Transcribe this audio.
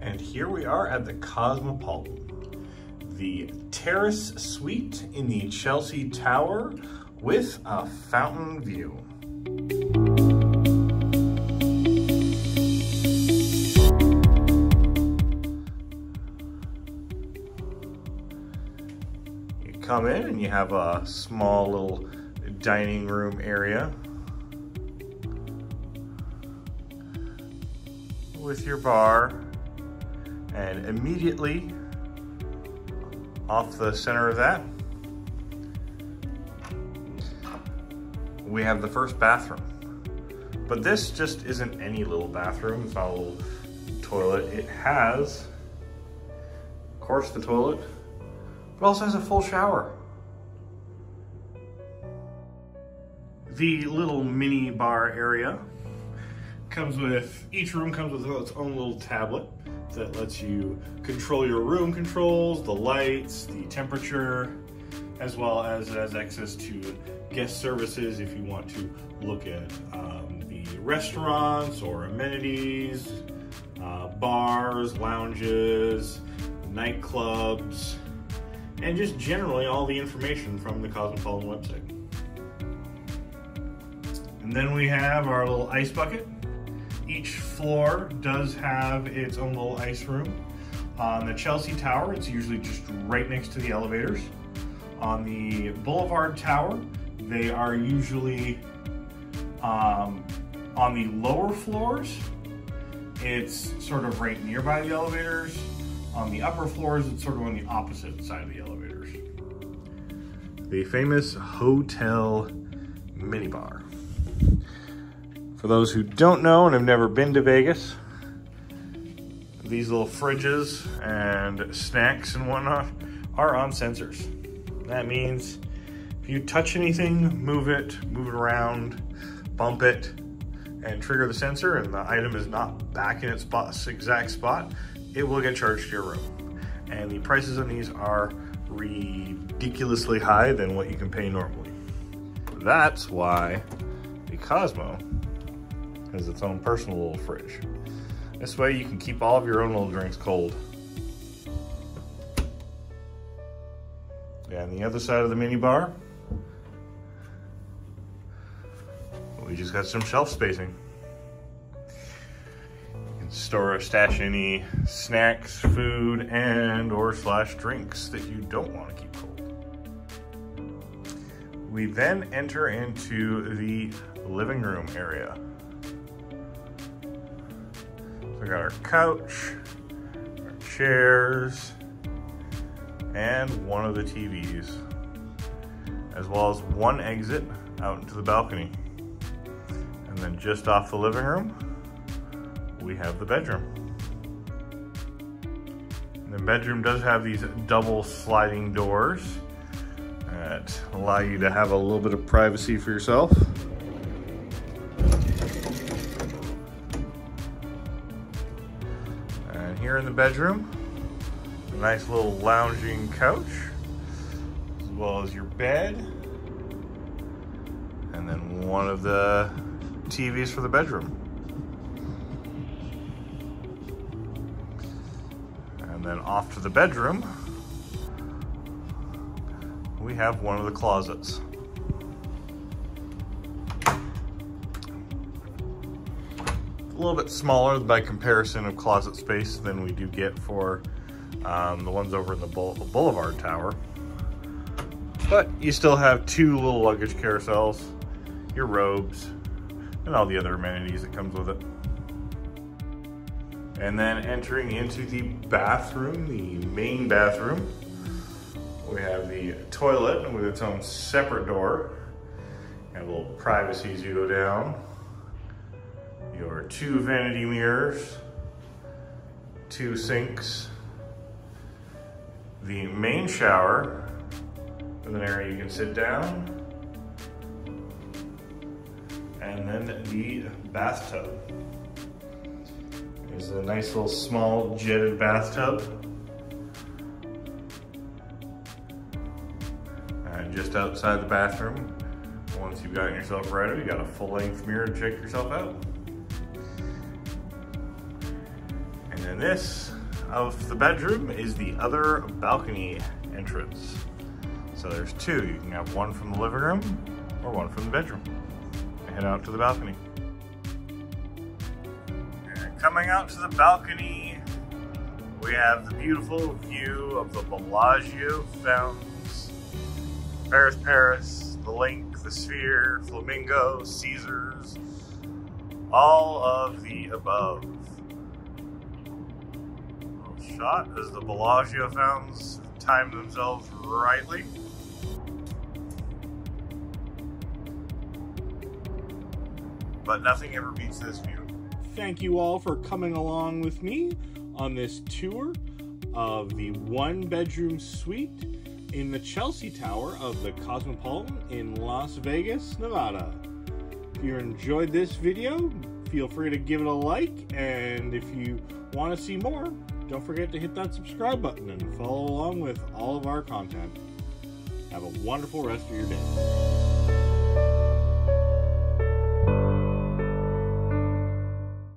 And here we are at the Cosmopolitan, the Terrace Suite in the Chelsea Tower with a fountain view. You come in and you have a small little dining room area with your bar, and immediately off the center of that, we have the first bathroom. But this just isn't any little bathroom. It's not a little toilet. It has, of course, the toilet, but also has a full shower. The little mini bar area each room comes with its own little tablet that lets you control your room controls, the lights, the temperature, as well as it has access to guest services if you want to look at the restaurants or amenities, bars, lounges, nightclubs, and just generally all the information from the Cosmopolitan website. And then we have our little ice bucket. Each floor does have its own little ice room. On the Chelsea Tower, it's usually just right next to the elevators. On the Boulevard Tower, they are usually on the lower floors. It's sort of right nearby the elevators. On the upper floors, it's sort of on the opposite side of the elevators. The famous hotel minibar. For those who don't know and have never been to Vegas, these little fridges and snacks and whatnot are on sensors. That means if you touch anything, move it around, bump it, and trigger the sensor, and the item is not back in its exact spot, it will get charged to your room. And the prices on these are ridiculously high than what you can pay normally. That's why the Cosmo has its own personal little fridge. This way you can keep all of your own little drinks cold. Yeah, on the other side of the mini bar, we just got some shelf spacing. You can store or stash any snacks, food, and or drinks that you don't want to keep cold. We then enter into the living room area. We got our couch, our chairs, and one of the TVs, as well as one exit out into the balcony. And then just off the living room, we have the bedroom. And the bedroom does have these double sliding doors that allow you to have a little bit of privacy for yourself. Here in the bedroom, a nice little lounging couch, as well as your bed, and then one of the TVs for the bedroom. And then off to the bedroom, we have one of the closets. A little bit smaller by comparison of closet space than we do get for the ones over in the Boulevard Tower. But you still have two little luggage carousels, your robes, and all the other amenities that comes with it. And then entering into the bathroom, the main bathroom, we have the toilet with its own separate door. You have a little privacy as you go down. Your two vanity mirrors, two sinks, the main shower with an area you can sit down, and then the bathtub. There's a nice little small jetted bathtub. And just outside the bathroom, once you've gotten yourself ready, you got a full-length mirror to check yourself out. And this of the bedroom is the other balcony entrance. So there's two. You can have one from the living room or one from the bedroom. Head out to the balcony. And coming out to the balcony, we have the beautiful view of the Bellagio fountains, Paris, the Link, the Sphere, Flamingo, Caesars, all of the above. Little shot as the Bellagio fountains time themselves rightly. But nothing ever beats this view. Thank you all for coming along with me on this tour of the one-bedroom suite in the Chelsea Tower of the Cosmopolitan in Las Vegas, Nevada. If you enjoyed this video, feel free to give it a like, and if you want to see more, don't forget to hit that subscribe button and follow along with all of our content. Have a wonderful rest of your day.